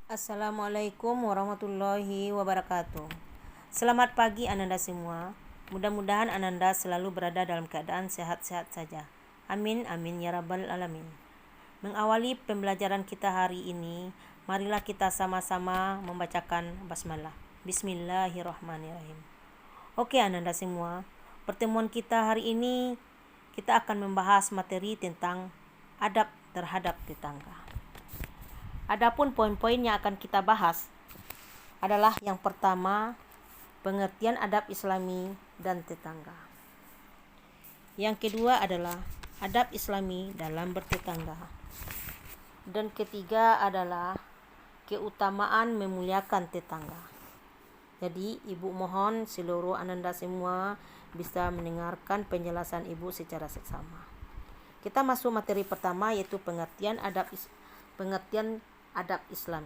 Assalamualaikum warahmatullahi wabarakatuh. Selamat pagi Ananda semua. Mudah-mudahan Ananda selalu berada dalam keadaan sehat-sehat saja. Amin amin ya rabbal alamin. Mengawali pembelajaran kita hari ini, marilah kita sama-sama membacakan basmalah. Bismillahirrahmanirrahim. Oke Ananda semua, pertemuan kita hari ini kita akan membahas materi tentang adab terhadap tetangga. Adapun poin-poin yang akan kita bahas adalah yang pertama, pengertian adab Islami dan tetangga. Yang kedua adalah adab Islami dalam bertetangga. Dan ketiga adalah keutamaan memuliakan tetangga. Jadi, Ibu mohon seluruh Ananda semua bisa mendengarkan penjelasan Ibu secara seksama. Kita masuk materi pertama, yaitu pengertian adab Islam.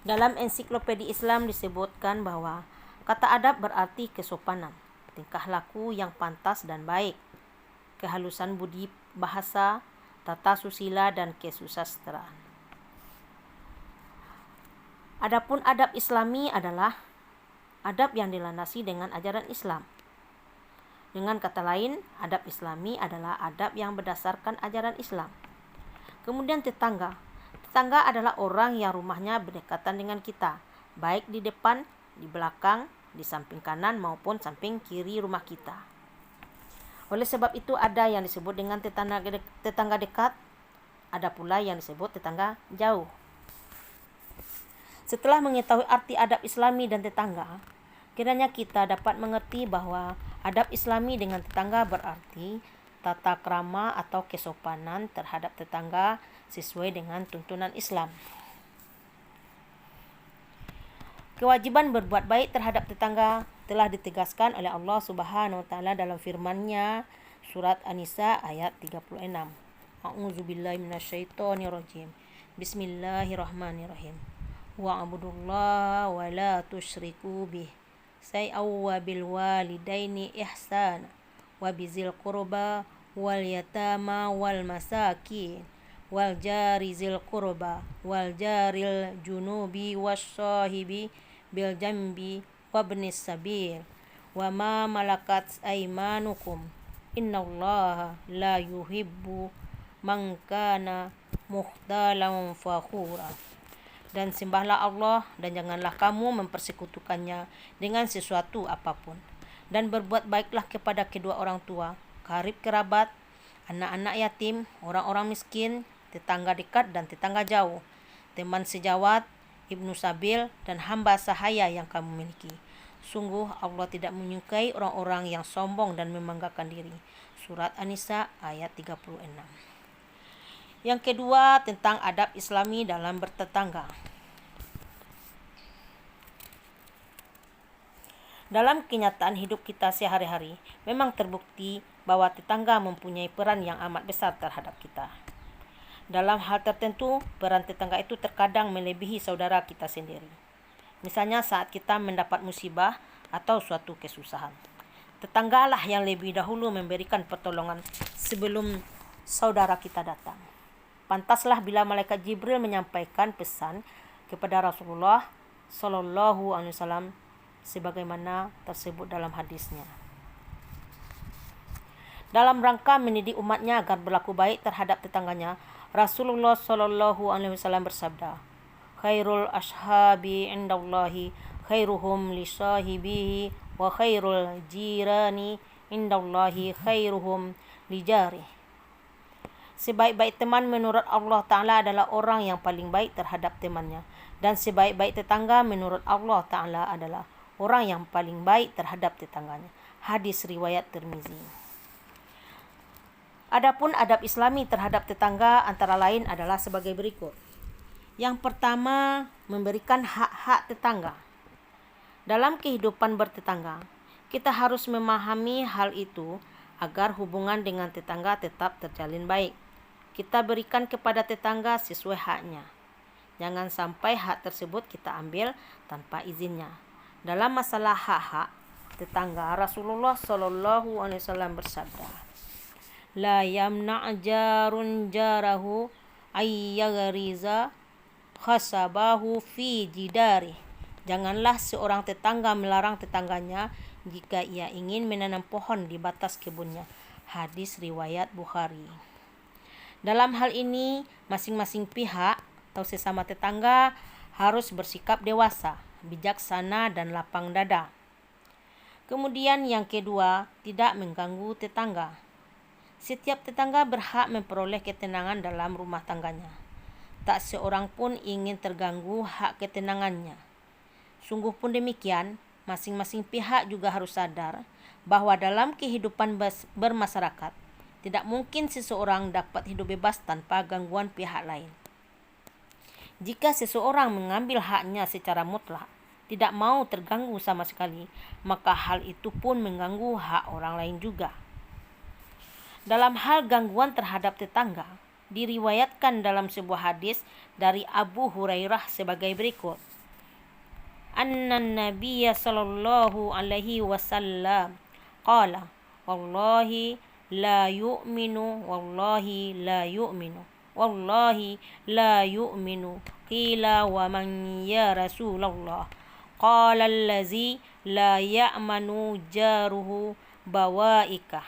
Dalam ensiklopedia Islam disebutkan bahwa kata adab berarti kesopanan, tingkah laku yang pantas dan baik, kehalusan budi bahasa, tata susila dan kesusastraan. Adapun adab Islami adalah adab yang dilandasi dengan ajaran Islam. Dengan kata lain, adab Islami adalah adab yang berdasarkan ajaran Islam. Kemudian tetangga. Tetangga adalah orang yang rumahnya berdekatan dengan kita, baik di depan, di belakang, di samping kanan maupun samping kiri rumah kita. Oleh sebab itu ada yang disebut dengan tetangga dekat, ada pula yang disebut tetangga jauh. Setelah mengetahui arti adab Islami dan tetangga, kiranya kita dapat mengerti bahwa adab Islami dengan tetangga berarti tata krama atau kesopanan terhadap tetangga sesuai dengan tuntunan Islam. Kewajiban berbuat baik terhadap tetangga telah ditegaskan oleh Allah Subhanahu wa taala dalam firman-Nya surat An-Nisa ayat 36. A'udzubillahi minasyaitonirrajim. Bismillahirrahmanirrahim. Wa'budullaha wa la tusyriku bih. Syai'aw wa bil walidaini ihsana. Wabizil qurba wal yatama wal masakin wal jari zil qurba wal jaril junubi wassahibi bil jambi wabnis sabil wa ma malakat aymanukum innallaha la yuhibbu man kana mukhtalan fakhura. Dan sembahlah Allah dan janganlah kamu mempersekutukannya dengan sesuatu apapun. Dan berbuat baiklah kepada kedua orang tua, karib kerabat, anak-anak yatim, orang-orang miskin, tetangga dekat dan tetangga jauh, teman sejawat, ibnu sabil, dan hamba sahaya yang kamu miliki. Sungguh Allah tidak menyukai orang-orang yang sombong dan membanggakan diri. Surat An-Nisa ayat 36. Yang kedua, tentang adab Islami dalam bertetangga. Dalam kenyataan hidup kita sehari-hari, memang terbukti bahwa tetangga mempunyai peran yang amat besar terhadap kita. Dalam hal tertentu, peran tetangga itu terkadang melebihi saudara kita sendiri. Misalnya saat kita mendapat musibah atau suatu kesusahan. Tetanggalah yang lebih dahulu memberikan pertolongan sebelum saudara kita datang. Pantaslah bila malaikat Jibril menyampaikan pesan kepada Rasulullah Shallallahu Alaihi Wasallam sebagaimana tersebut dalam hadisnya. Dalam rangka mendidik umatnya agar berlaku baik terhadap tetangganya, Rasulullah Shallallahu Alaihi Wasallam bersabda, "Khairul ashabi indallahi khairuhum li sahibihi wa khairul jirani indallahi khairuhum li jarih." Sebaik-baik teman menurut Allah Ta'ala adalah orang yang paling baik terhadap temannya. Dan sebaik-baik tetangga menurut Allah Ta'ala adalah orang yang paling baik terhadap tetangganya. Hadis riwayat Tirmizi. Adapun adab Islami terhadap tetangga antara lain adalah sebagai berikut. Yang pertama, memberikan hak-hak tetangga. Dalam kehidupan bertetangga, kita harus memahami hal itu agar hubungan dengan tetangga tetap terjalin baik. Kita berikan kepada tetangga sesuai haknya. Jangan sampai hak tersebut kita ambil tanpa izinnya. Dalam masalah hak-hak tetangga, Rasulullah Shallallahu Alaihi Wasallam bersabda, La yamna' jarun jarahu ayyagriza khasabahu fi jidari. Janganlah seorang tetangga melarang tetangganya jika ia ingin menanam pohon di batas kebunnya. Hadis riwayat Bukhari. Dalam hal ini, masing-masing pihak atau sesama tetangga harus bersikap dewasa, bijaksana, dan lapang dada. Kemudian yang kedua, tidak mengganggu tetangga. Setiap tetangga berhak memperoleh ketenangan dalam rumah tangganya. Tak seorang pun ingin terganggu hak ketenangannya. Sungguh pun demikian, masing-masing pihak juga harus sadar bahwa dalam kehidupan bermasyarakat, tidak mungkin seseorang dapat hidup bebas tanpa gangguan pihak lain. Jika seseorang mengambil haknya secara mutlak, tidak mau terganggu sama sekali, maka hal itu pun mengganggu hak orang lain juga. Dalam hal gangguan terhadap tetangga, diriwayatkan dalam sebuah hadis dari Abu Hurairah sebagai berikut. Annan Nabiyya sallallahu alaihi wasallam qala wallahi la yu'minu wallahi la yu'minu wallahi la yu'minu qila wa man ya Rasulullah qala allazi la ya'manu jaruhu bawaika.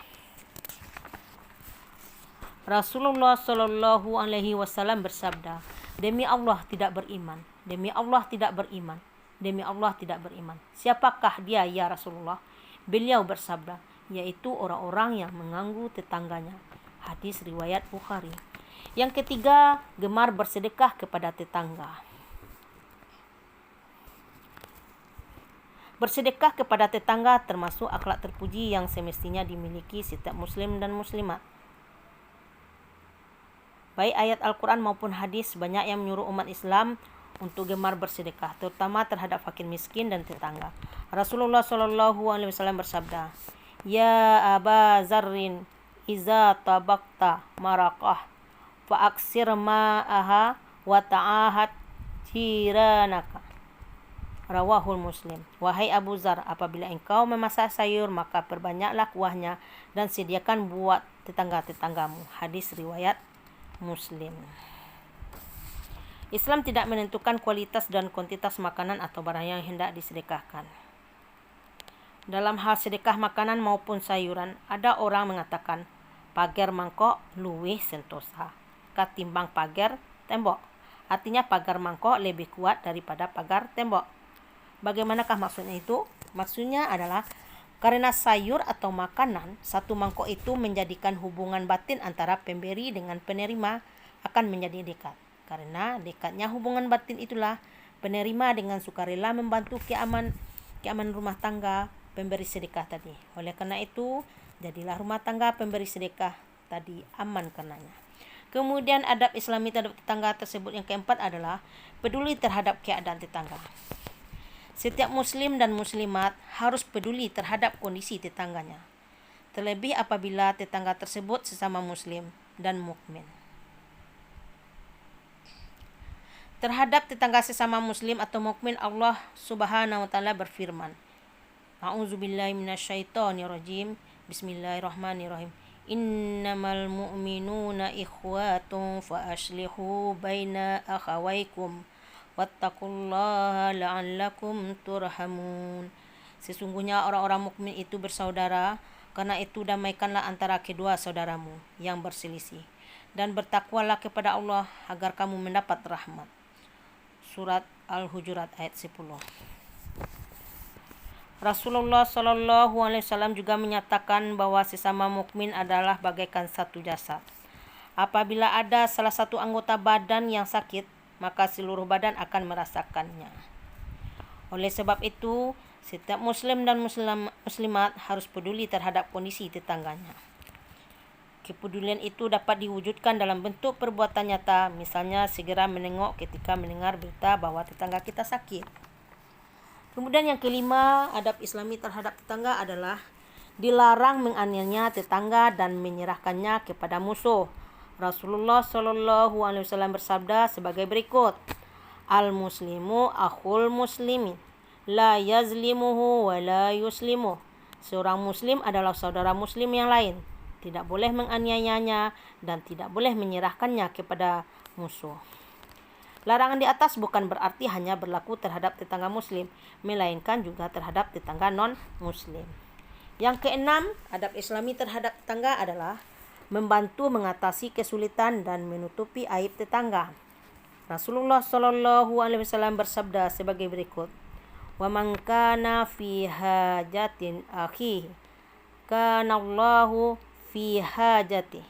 Rasulullah sallallahu alaihi wasallam bersabda, demi Allah tidak beriman, demi Allah tidak beriman, demi Allah tidak beriman. Siapakah dia ya Rasulullah? Beliau bersabda, yaitu orang-orang yang mengganggu tetangganya. Hadis riwayat Bukhari. Yang ketiga, gemar bersedekah kepada tetangga. Bersedekah kepada tetangga termasuk akhlak terpuji yang semestinya dimiliki setiap muslim dan muslimat. Baik ayat Al-Quran maupun hadis banyak yang menyuruh umat Islam untuk gemar bersedekah, terutama terhadap fakir miskin dan tetangga. Rasulullah SAW bersabda, Ya Aba Zarrin, iza tabakta marakah, fa'aksir ma'aha wa ta'ahad jiranaka. Rawahul Muslim. Wahai Abu Zar, apabila engkau memasak sayur, maka perbanyaklah kuahnya dan sediakan buat tetangga-tetanggamu. Hadis riwayat Muslim. Islam tidak menentukan kualitas dan kuantitas makanan atau barang yang hendak disedekahkan. Dalam hal sedekah makanan maupun sayuran, ada orang mengatakan, pagar mangkok luwih sentosa katimbang pagar tembok. Artinya pagar mangkok lebih kuat daripada pagar tembok. Bagaimanakah maksudnya itu? Maksudnya adalah karena sayur atau makanan, satu mangkok itu menjadikan hubungan batin antara pemberi dengan penerima akan menjadi dekat. Karena dekatnya hubungan batin itulah penerima dengan sukarela membantu keamanan rumah tangga pemberi sedekah tadi. Oleh karena itu, jadilah rumah tangga pemberi sedekah tadi aman karenanya. Kemudian adab Islami terhadap tetangga tersebut yang keempat adalah peduli terhadap keadaan tetangga. Setiap muslim dan muslimat harus peduli terhadap kondisi tetangganya, terlebih apabila tetangga tersebut sesama muslim dan mukmin. Terhadap tetangga sesama muslim atau mukmin, Allah Subhanahu wa taala berfirman, A'udzubillahi minasyaitonirrajim. Bismillahirrahmanirrahim. Innamal mu'minuna ikhwatun fa aslihu baina akhawaykum wattaqullaha la'allakum turhamun. Sesungguhnya orang-orang mukmin itu bersaudara, karena itu damaikanlah antara kedua saudaramu yang berselisih, dan bertakwalah kepada Allah agar kamu mendapat rahmat. Surat Al-Hujurat ayat 10. Rasulullah SAW juga menyatakan bahwa sesama mukmin adalah bagaikan satu jasad. Apabila ada salah satu anggota badan yang sakit, maka seluruh badan akan merasakannya. Oleh sebab itu, setiap muslim dan muslimat harus peduli terhadap kondisi tetangganya. Kepedulian itu dapat diwujudkan dalam bentuk perbuatan nyata, misalnya segera menengok ketika mendengar berita bahwa tetangga kita sakit. Kemudian yang kelima, adab Islami terhadap tetangga adalah dilarang menganiaya tetangga dan menyerahkannya kepada musuh. Rasulullah SAW bersabda sebagai berikut, Al-muslimu akhul muslimi, la yazlimuhu wa la yuslimuh. Seorang muslim adalah saudara muslim yang lain, tidak boleh menganiayanya dan tidak boleh menyerahkannya kepada musuh. Larangan di atas bukan berarti hanya berlaku terhadap tetangga muslim, melainkan juga terhadap tetangga non-muslim. Yang keenam, adab islami terhadap tetangga adalah membantu mengatasi kesulitan dan menutupi aib tetangga. Rasulullah SAW bersabda sebagai berikut, "Wa man kana fi hajatin akhihi kana Allahu fi hajatihi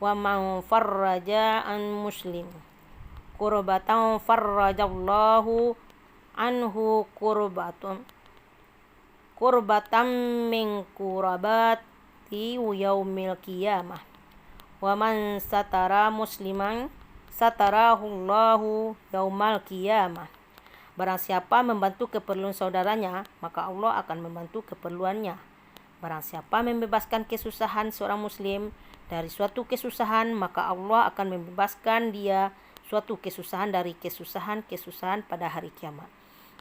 wa man farraja an muslim kurbatan farrajallahu anhu kurbatan min kurabati yaumil qiyamah wa man satara musliman satarahullahu yaumal qiyamah." Barang siapa membantu keperluan saudaranya, maka Allah akan membantu keperluannya. Barang siapa membebaskan kesusahan seorang muslim dari suatu kesusahan, maka Allah akan membebaskan dia suatu kesusahan dari kesusahan pada hari kiamat.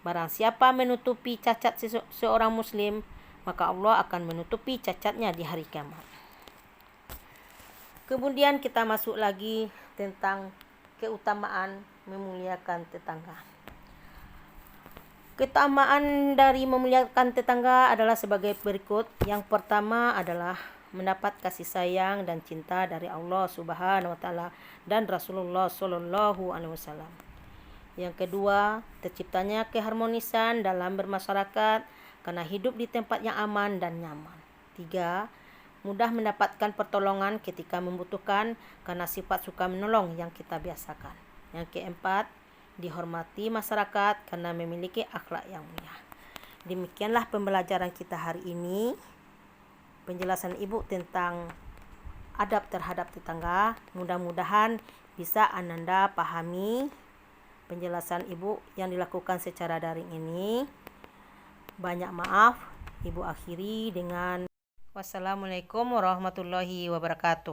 Barang siapa menutupi cacat seorang muslim, maka Allah akan menutupi cacatnya di hari kiamat. Kemudian kita masuk lagi tentang keutamaan memuliakan tetangga. Keutamaan dari memuliakan tetangga adalah sebagai berikut. Yang pertama adalah mendapat kasih sayang dan cinta dari Allah Subhanahu wa taala dan Rasulullah sallallahu alaihi wasallam. Yang kedua, terciptanya keharmonisan dalam bermasyarakat karena hidup di tempat yang aman dan nyaman. Tiga, mudah mendapatkan pertolongan ketika membutuhkan karena sifat suka menolong yang kita biasakan. Yang keempat, dihormati masyarakat karena memiliki akhlak yang mulia. Demikianlah pembelajaran kita hari ini. Penjelasan Ibu tentang adab terhadap tetangga. Mudah-mudahan bisa Ananda pahami penjelasan Ibu yang dilakukan secara daring ini. Banyak maaf, Ibu akhiri dengan wassalamualaikum warahmatullahi wabarakatuh.